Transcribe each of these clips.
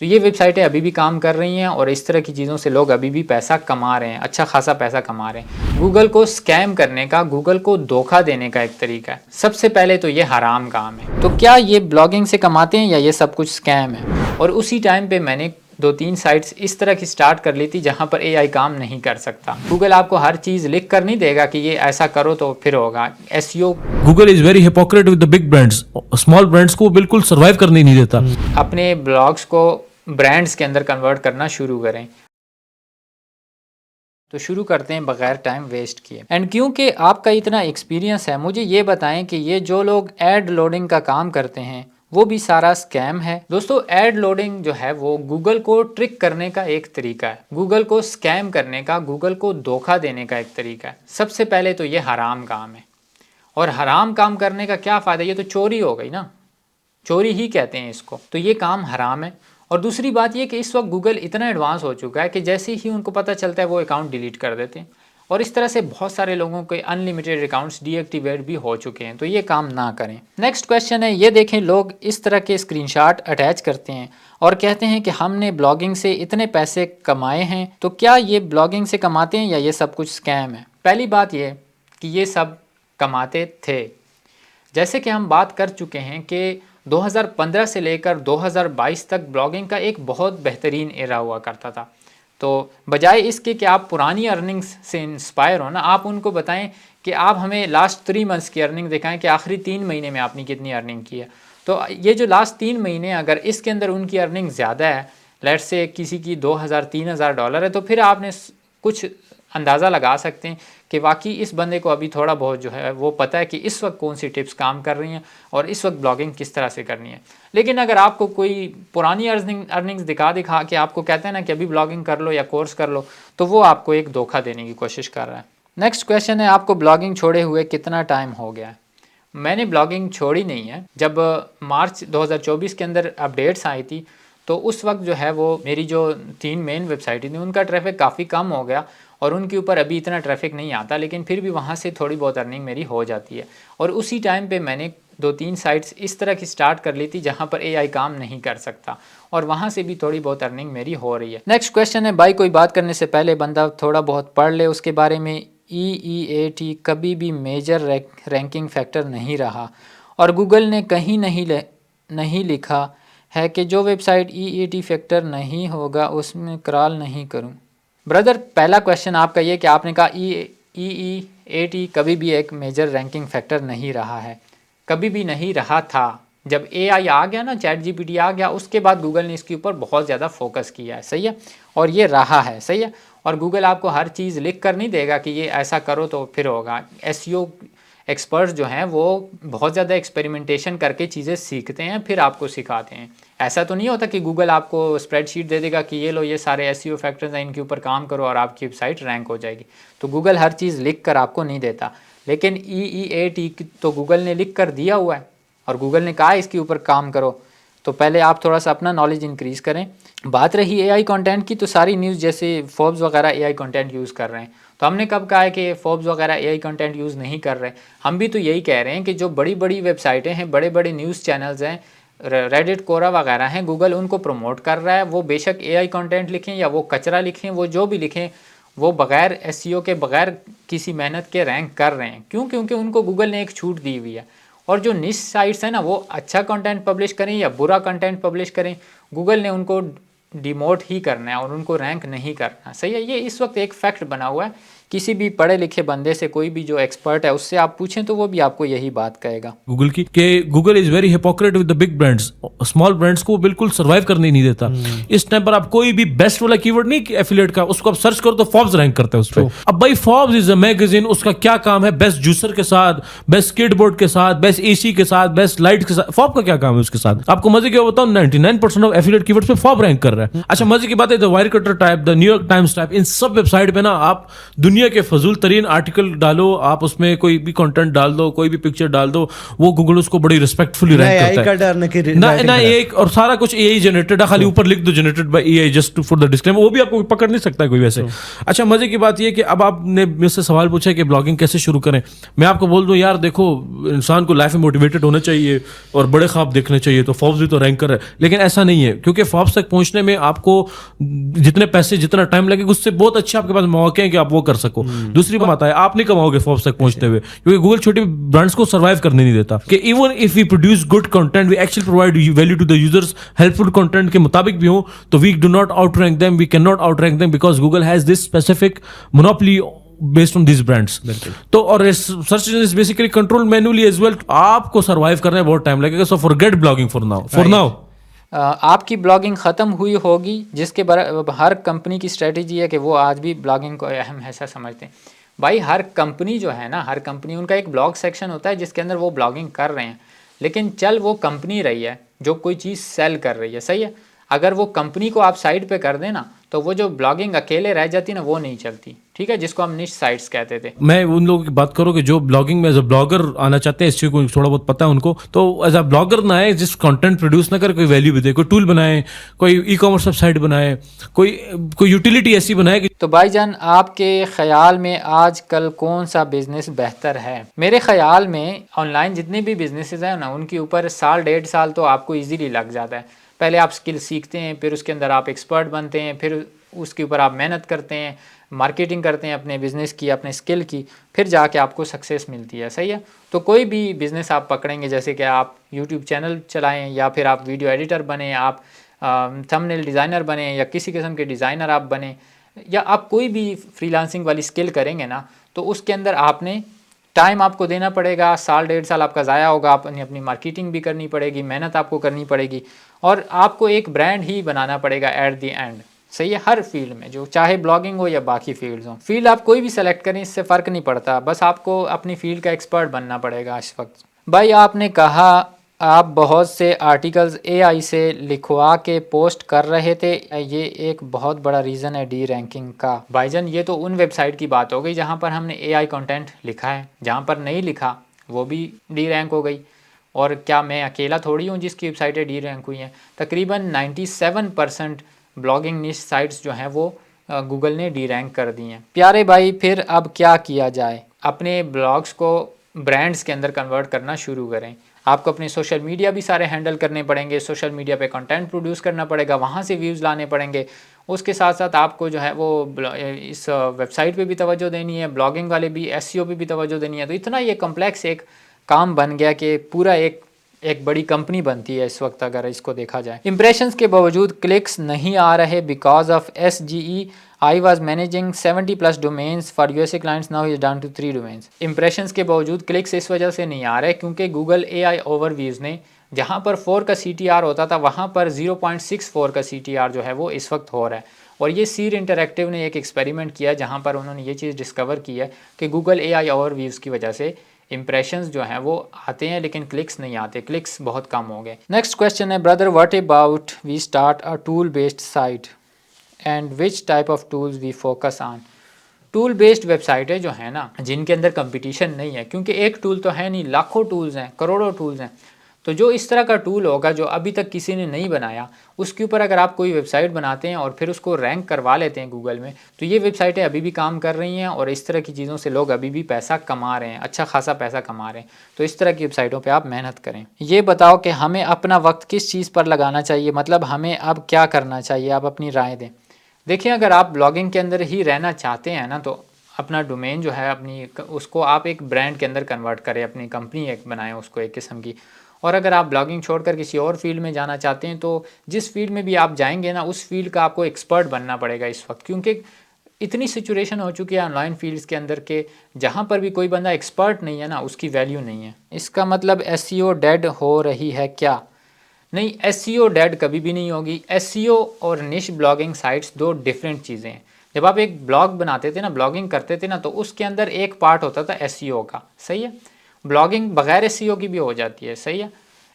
तो ये वेबसाइटें अभी भी काम कर रही हैं और इस तरह की चीज़ों से लोग अभी भी पैसा कमा रहे हैं, अच्छा खासा पैसा कमा रहे हैं। गूगल को स्कैम करने का, गूगल को धोखा देने का एक तरीका है। सबसे पहले तो ये हराम काम है। तो क्या ये ब्लॉगिंग से कमाते हैं या ये सब कुछ स्कैम है? और उसी टाइम पे मैंने 2-3 साइट्स इस तरह की स्टार्ट कर ली थी जहां पर एआई काम नहीं कर सकता। गूगल आपको हर चीज़ लिख कर नहीं देगा कि ये ऐसा करो तो फिर होगा। SEO Google is very hypocrite with the big brands, small brands को बिल्कुल सर्वाइव करने नहीं देता। अपने ब्लॉग्स को ब्रांड्स के अंदर कन्वर्ट करना शुरू करें। तो शुरू करते हैं बगैर टाइम वेस्ट किए। एंड क्योंकि आपका इतना एक्सपीरियंस है, मुझे ये बताएं कि ये जो लोग एड लोडिंग का काम करते हैं वो भी सारा स्कैम है। दोस्तों, एड लोडिंग जो है वो गूगल को ट्रिक करने का एक तरीका है, गूगल को स्कैम करने का, गूगल को धोखा देने का एक तरीका है। सबसे पहले तो ये हराम काम है। और हराम काम करने का क्या फ़ायदा? ये तो चोरी हो गई ना, चोरी ही कहते हैं इसको। तो ये काम हराम है। और दूसरी बात ये कि इस वक्त गूगल इतना एडवांस हो चुका है कि जैसे ही उनको पता चलता है वो अकाउंट डिलीट कर देते हैं। और इस तरह से बहुत सारे लोगों के अनलिमिटेड अकाउंट्स डीएक्टिवेट भी हो चुके हैं। तो ये काम ना करें। नेक्स्ट क्वेश्चन है, ये देखें, लोग इस तरह के स्क्रीनशॉट अटैच करते हैं और कहते हैं कि हमने ब्लॉगिंग से इतने पैसे कमाए हैं। तो क्या ये ब्लॉगिंग से कमाते हैं या ये सब कुछ स्कैम है? पहली बात ये कि ये सब कमाते थे। जैसे कि हम बात कर चुके हैं कि 2015 से लेकर 2022 तक ब्लॉगिंग का एक बहुत बेहतरीन एरा हुआ करता था। तो बजाय इसके कि आप पुरानी अर्निंग्स से इंस्पायर हो ना, आप उनको बताएं कि आप हमें लास्ट 3 मंथ्स की अर्निंग दिखाएं कि आखिरी 3 महीने में आपने कितनी अर्निंग की है। तो ये जो लास्ट 3 महीने अगर इसके अंदर उनकी अर्निंग ज़्यादा है, लेट्स से किसी की $2000-3000 है, तो फिर आपने कुछ अंदाज़ा लगा सकते हैं कि वाकई इस बंदे को अभी थोड़ा बहुत जो है वो पता है कि इस वक्त कौन सी टिप्स काम कर रही हैं और इस वक्त ब्लॉगिंग किस तरह से करनी है। लेकिन अगर आपको कोई पुरानी अर्निंग्स दिखा के आपको कहते हैं ना कि अभी ब्लॉगिंग कर लो या कोर्स कर लो, तो वो आपको एक धोखा देने की कोशिश कर रहा है। नेक्स्ट क्वेश्चन है, आपको ब्लॉगिंग छोड़े हुए कितना टाइम हो गया है? मैंने ब्लॉगिंग छोड़ी नहीं है। जब मार्च 2024 के अंदर अपडेट्स आई थी तो उस वक्त जो है वो मेरी जो 3 मेन वेबसाइट थी उनका ट्रैफिक काफ़ी कम हो गया और उनके ऊपर अभी इतना ट्रैफिक नहीं आता, लेकिन फिर भी वहाँ से थोड़ी बहुत अर्निंग मेरी हो जाती है। और उसी टाइम पे मैंने 2-3 साइट्स इस तरह की स्टार्ट कर ली थी जहाँ पर एआई काम नहीं कर सकता और वहाँ से भी थोड़ी बहुत अर्निंग मेरी हो रही है। नेक्स्ट क्वेश्चन है, भाई कोई बात करने से पहले बंदा थोड़ा बहुत पढ़ ले उसके बारे में। EEAT कभी भी मेजर रैंकिंग फैक्टर नहीं रहा और गूगल ने कहीं नहीं लिखा है कि जो वेबसाइट EEAT फैक्टर नहीं होगा उसमें क्रॉल नहीं करूं। ब्रदर, पहला क्वेश्चन आपका ये कि आपने कहा EEAT कभी भी एक मेजर रैंकिंग फैक्टर नहीं रहा है। कभी भी नहीं रहा था। जब AI आ गया ना, ChatGPT आ गया, उसके बाद गूगल ने इसके ऊपर बहुत ज़्यादा फोकस किया है, सही है, और ये रहा है, सही है। और गूगल आपको हर चीज़ लिख कर नहीं देगा कि ये ऐसा करो तो फिर होगा। SEO एक्सपर्ट्स जो हैं वो बहुत ज़्यादा एक्सपेरिमेंटेशन करके चीज़ें सीखते हैं, फिर आपको सिखाते हैं। ऐसा तो नहीं होता कि गूगल आपको स्प्रेडशीट दे देगा कि ये लो, ये सारे SEO फैक्टर्स हैं, इनके ऊपर काम करो और आपकी वेबसाइट रैंक हो जाएगी। तो गूगल हर चीज़ लिख कर आपको नहीं देता, लेकिन EEAT तो गूगल ने लिख कर दिया हुआ है और गूगल ने कहा इसके ऊपर काम करो। तो पहले आप थोड़ा सा अपना नॉलेज इंक्रीज़ करें। बात रही AI कंटेंट की, तो सारी न्यूज़ जैसे फोर्ब्स वगैरह AI कंटेंट यूज़ कर रहे हैं। तो हमने कब कहा है कि फोर्ब्स वगैरह AI कंटेंट यूज़ नहीं कर रहे? हम भी तो यही कह रहे हैं कि जो बड़ी बड़ी वेबसाइटें हैं, बड़े बड़े न्यूज़ चैनल्स हैं, रेडिट, कोरा वगैरह हैं, गूगल उनको प्रमोट कर रहा है। वो बेशक AI कंटेंट लिखें या वो कचरा लिखें, वो जो भी लिखें, वो बगैर SEO के, बगैर किसी मेहनत के रैंक कर रहे हैं। क्यों? क्योंकि उनको गूगल ने एक छूट दी हुई है। और जो निश साइट्स हैं ना, वो अच्छा कंटेंट पब्लिश करें या बुरा कंटेंट पब्लिश करें, गूगल ने उनको डिमोट ही करना है और उनको रैंक नहीं करना, सही है। ये इस वक्त एक फैक्ट बना हुआ है। किसी भी पढ़े लिखे बंदे से, कोई भी जो एक्सपर्ट है उससे आप पूछें तो वो भी आपको यही बात कहेगा गूगल की कि Google is very hypocrite with the big brands, small brands को बिल्कुल सर्वाइव करने नहीं देता। इस टाइम पर आप कोई भी बेस्ट वाला कीवर्ड नहीं एफिलिएट का, उसको आप सर्च करो तो फोर्ब्स रैंक करता है उस पर। अब भाई फोर्ब्स इज अ मैगजीन, उसका क्या काम है? बेस्ट जूसर के साथ, बेस्ट स्केटबोर्ड के साथ, बेस्ट AC के साथ, बेस्ट लाइट के साथ, फोर्ब का क्या काम है उसके साथ? आपको मजे क्या बताओ, 99% ऑफ एफिलिएट कीवर्ड्स पे फोर्ब रैंक कर रहा है। अच्छा, मजे की बात है, the Wirecutter type, the New York Times type, इन सब वेबसाइट पे ना आप दुनिया दुनिया के फजूल तरीन आर्टिकल डालो, आप उसमें कोई भी कंटेंट डाल दो, कोई भी पिक्चर डाल दो, वो गूगल उसको बड़ी रिस्पेक्टफुली रैंक करता है। ना एक और सारा कुछ एआई जनरेटेड है, खाली ऊपर लिख दो generated by AI just for the disclaimer, वो भी आपको पकड़ नहीं सकता कोई वैसे। अच्छा, मजे की बात ये कि अब आपने मुझसे सवाल पूछा कि ब्लॉगिंग कैसे शुरू करें। मैं आपको बोल दूं यार, देखो इंसान को लाइफ में मोटिवेटेड होना चाहिए और बड़े ख्वाब देखने चाहिए, तो फॉर्ब्स भी तो रैंकर है, लेकिन ऐसा नहीं है, क्योंकि फॉर्ब्स तक पहुंचने में आपको जितने पैसे जितना टाइम लगेगा उससे बहुत अच्छे आपके पास मौके हैं कि आप वो कर सको। दूसरी बात है, आप नहीं कमाओगे फॉर्ब्स तक पहुंचते हुए, क्योंकि गूगल छोटी ब्रांड्स को सर्वाइव करने नहीं देता। कि even if we produce good content, we actually provide value to the users, helpful content के मुताबिक भी हो, तो we do not outrank them, we can not outrank them, because Google has this specific monopoly based on this brands. तो और search engine is basically control manually as well. आपको survive करने में बहुत टाइम लगेगा, so forget blogging for now. आपकी blogging ख़त्म हुई होगी, जिसके हर कंपनी की स्ट्रेटजी है कि वो आज भी ब्लॉगिंग को अहम हिस्सा समझते हैं। भाई हर कंपनी जो है ना, हर कंपनी उनका एक ब्लॉग सेक्शन होता है जिसके अंदर वो ब्लॉगिंग कर रहे हैं, लेकिन चल वो कंपनी रही है जो कोई चीज़ सेल कर रही है, सही है। अगर वो कंपनी को आप साइड पे कर देना तो वो जो ब्लॉगिंग अकेले रह जाती ना, वो नहीं चलती, ठीक है, जिसको हम निश साइट्स कहते थे। मैं उन लोगों की बात करूँ कि जो ब्लॉगिंग में एज अ ब्लॉगर आना चाहते हैं, इस चीज़ को थोड़ा बहुत पता है उनको, तो एज अ ब्लॉगर ना आए, जिस कंटेंट प्रोड्यूस ना कर, कोई वैल्यू भी दे, कोई टूल बनाए, कोई ई कॉमर्स वेबसाइट बनाए, कोई यूटिलिटी ऐसी बनाए कि। तो भाईजान, आपके ख्याल में आजकल कौन सा बिजनेस बेहतर है? मेरे ख्याल में ऑनलाइन जितने भी बिजनेसेस हैं ना, उनके ऊपर साल 1.5 साल तो आपको इजीली लग जाता है। पहले आप स्किल सीखते हैं, फिर उसके अंदर आप एक्सपर्ट बनते हैं, फिर उसके ऊपर आप मेहनत करते हैं, मार्केटिंग करते हैं अपने बिज़नेस की, अपने स्किल की, फिर जाके आपको सक्सेस मिलती है, सही है। तो कोई भी बिज़नेस आप पकड़ेंगे, जैसे कि आप यूट्यूब चैनल चलाएं, या फिर आप वीडियो एडिटर बने, आप थंबनेल डिज़ाइनर बने, या किसी किस्म के डिज़ाइनर आप बने, या आप कोई भी फ्रीलांसिंग वाली स्किल करेंगे ना, तो उसके अंदर आपने टाइम आपको देना पड़ेगा। साल 1.5 साल आपका ज़ाया होगा, आपने अपनी मार्केटिंग भी करनी पड़ेगी, मेहनत आपको करनी पड़ेगी, और आपको एक ब्रांड ही बनाना पड़ेगा एट द एंड, सही है। हर फील्ड में, जो चाहे ब्लॉगिंग हो या बाकी फील्ड्स हो, फील्ड आप कोई भी सेलेक्ट करें, इससे फ़र्क नहीं पड़ता, बस आपको अपनी फील्ड का एक्सपर्ट बनना पड़ेगा इस वक्त। भाई आपने कहा आप बहुत से आर्टिकल्स एआई से लिखवा के पोस्ट कर रहे थे, ये एक बहुत बड़ा रीज़न है डी रैंकिंग का। भाईजान ये तो उन वेबसाइट की बात हो गई जहाँ पर हमने एआई कंटेंट लिखा है, जहाँ पर नहीं लिखा वो भी डी रैंक हो गई। और क्या मैं अकेला थोड़ी हूँ जिसकी वेबसाइटें डी रैंक हुई हैं? तकरीबन 97% ब्लॉगिंग निश साइट्स जो हैं वो गूगल ने डी रैंक कर दी हैं। प्यारे भाई, फिर अब क्या किया जाए? अपने ब्लॉग्स को ब्रांड्स के अंदर कन्वर्ट करना शुरू करें। आपको अपने सोशल मीडिया भी सारे हैंडल करने पड़ेंगे, सोशल मीडिया पे कंटेंट प्रोड्यूस करना पड़ेगा, वहाँ से व्यूज़ लाने पड़ेंगे। उसके साथ साथ आपको जो है वो इस वेबसाइट पे भी तवज्जो देनी है, ब्लॉगिंग वाले भी, एसईओ पे भी तवज्जो देनी है। तो इतना ये कम्प्लेक्स एक काम बन गया कि पूरा एक बड़ी कंपनी बनती है इस वक्त, अगर इसको देखा जाए। इंप्रेशंस के बावजूद क्लिक्स नहीं आ रहे because of SGE। I was managing 70+ domains for USA clients, now is down to 3 domains. Impressions के बावजूद क्लिक्स इस वजह से नहीं आ रहे क्योंकि गूगल AI ओवरव्यूज़ ने जहाँ पर 4 का CTR होता था, वहाँ पर 0.64 का CTR जो है वो इस वक्त हो रहा है। और ये सीर इंटरैक्टिव ने एक एक्सपेरिमेंट किया जहाँ पर उन्होंने ये चीज़ डिस्कवर की है कि गूगल AI ओवरव्यूज़ की वजह से इंप्रेशंस जो हैं वो आते हैं लेकिन क्लिक्स नहीं आते, क्लिक्स बहुत कम हो गए। नेक्स्ट क्वेश्चन है, brother what about we start a tool based site and which type of tools we focus on? Tool based वेबसाइटें जो है ना, जिनके अंदर कंपटीशन नहीं है, क्योंकि एक टूल तो है नहीं, लाखों टूल्स हैं, करोड़ों टूल्स हैं। तो जो इस तरह का टूल होगा जो अभी तक किसी ने नहीं बनाया, उसके ऊपर अगर आप कोई वेबसाइट बनाते हैं और फिर उसको रैंक करवा लेते हैं गूगल में, तो ये वेबसाइटें अभी भी काम कर रही हैं और इस तरह की चीज़ों से लोग अभी भी पैसा कमा रहे हैं, अच्छा खासा पैसा कमा रहे हैं। तो इस तरह की वेबसाइटों पे आप मेहनत करें। ये बताओ कि हमें अपना वक्त किस चीज़ पर लगाना चाहिए, मतलब हमें अब क्या करना चाहिए, आप अपनी राय दें। देखिए, अगर आप ब्लॉगिंग के अंदर ही रहना चाहते हैं ना, तो अपना डोमेन जो है अपनी, उसको आप एक ब्रांड के अंदर कन्वर्ट करें, अपनी कंपनी एक बनाएं उसको एक किस्म की। और अगर आप ब्लॉगिंग छोड़कर किसी और फील्ड में जाना चाहते हैं, तो जिस फील्ड में भी आप जाएंगे ना, उस फील्ड का आपको एक्सपर्ट बनना पड़ेगा इस वक्त, क्योंकि इतनी सिचुएशन हो चुकी है ऑनलाइन फील्ड्स के अंदर के जहाँ पर भी कोई बंदा एक्सपर्ट नहीं है ना, उसकी वैल्यू नहीं है। इसका मतलब SEO डेड हो रही है क्या? नहीं, SEO डेड कभी भी नहीं होगी। SEO और निश ब्लॉगिंग साइट्स दो डिफरेंट चीज़ें हैं। जब आप एक ब्लॉग बनाते थे ना, ब्लॉगिंग करते थे ना, तो उसके अंदर एक पार्ट होता था SEO का, सही है। ब्लॉगिंग बगैर SEO की भी हो जाती है, सही है।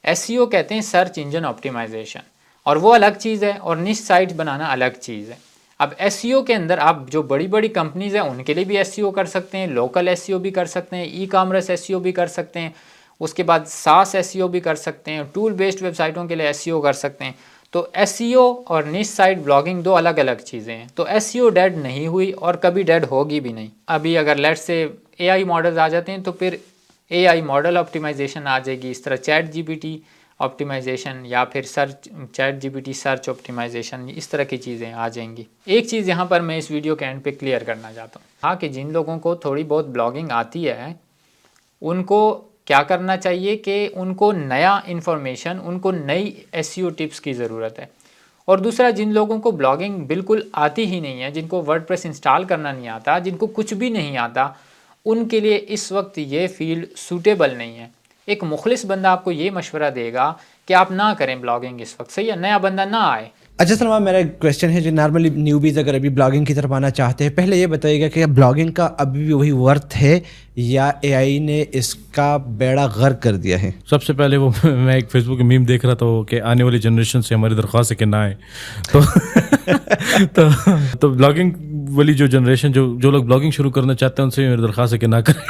SEO कहते हैं सर्च इंजन ऑप्टिमाइजेशन, और वो अलग चीज़ है, और निश साइट्स बनाना अलग चीज़ है। अब एसईओ के अंदर आप जो बड़ी बड़ी कंपनीज हैं उनके लिए भी एसईओ कर सकते हैं, लोकल एसईओ भी कर सकते हैं, ई कॉमर्स एसईओ भी कर सकते हैं, उसके बाद सास एसईओ भी कर सकते हैं, टूल बेस्ड वेबसाइटों के लिए एसईओ कर सकते हैं। तो एसईओ और निश साइट ब्लॉगिंग दो अलग अलग चीज़ें हैं। तो एसईओ डेड नहीं हुई और कभी डेड होगी भी नहीं। अभी अगर लेट्स से एआई मॉडल्स आ जाते हैं तो फिर एआई मॉडल ऑप्टिमाइजेशन आ जाएगी, इस तरह चैट जीपीटी ऑप्टिमाइजेशन या फिर search chat GPT search optimisation, इस तरह की चीज़ें आ जाएंगी। एक चीज़ यहाँ पर मैं इस वीडियो के एंड पे क्लियर करना चाहता हूँ, हाँ, कि जिन लोगों को थोड़ी बहुत ब्लॉगिंग आती है उनको क्या करना चाहिए कि उनको नया इन्फॉर्मेशन, उनको नई एसईओ टिप्स की ज़रूरत है। और दूसरा, जिन लोगों को ब्लॉगिंग बिल्कुल आती ही नहीं है, जिनको वर्डप्रेस इंस्टॉल करना नहीं आता, जिनको कुछ भी नहीं आता, उनके लिए इस वक्त ये फील्ड सूटेबल नहीं है। एक मुखलिस बंदा आपको ये मशवरा देगा कि आप ना करें ब्लॉगिंग इस वक्त, सही है, नया बंदा ना आए। अच्छा सलमान, मेरा एक क्वेश्चन है, जो नॉर्मली न्यूबीज़ अगर अभी ब्लॉगिंग की तरफ आना चाहते हैं, पहले ये बताइएगा कि ब्लॉगिंग का अभी भी वही वर्थ है या एआई ने इसका बेड़ा गर्क कर दिया है? सबसे पहले वो मैं एक फेसबुक मीम देख रहा था कि आने वाली जनरेशन से हमारी दरख्वास्त है कि ना आए। तो ब्लॉगिंग वाली जो जनरेशन, जो लोग ब्लॉगिंग शुरू करना चाहते हैं, उनसे मेरी दरख्वास्त है कि ना करें।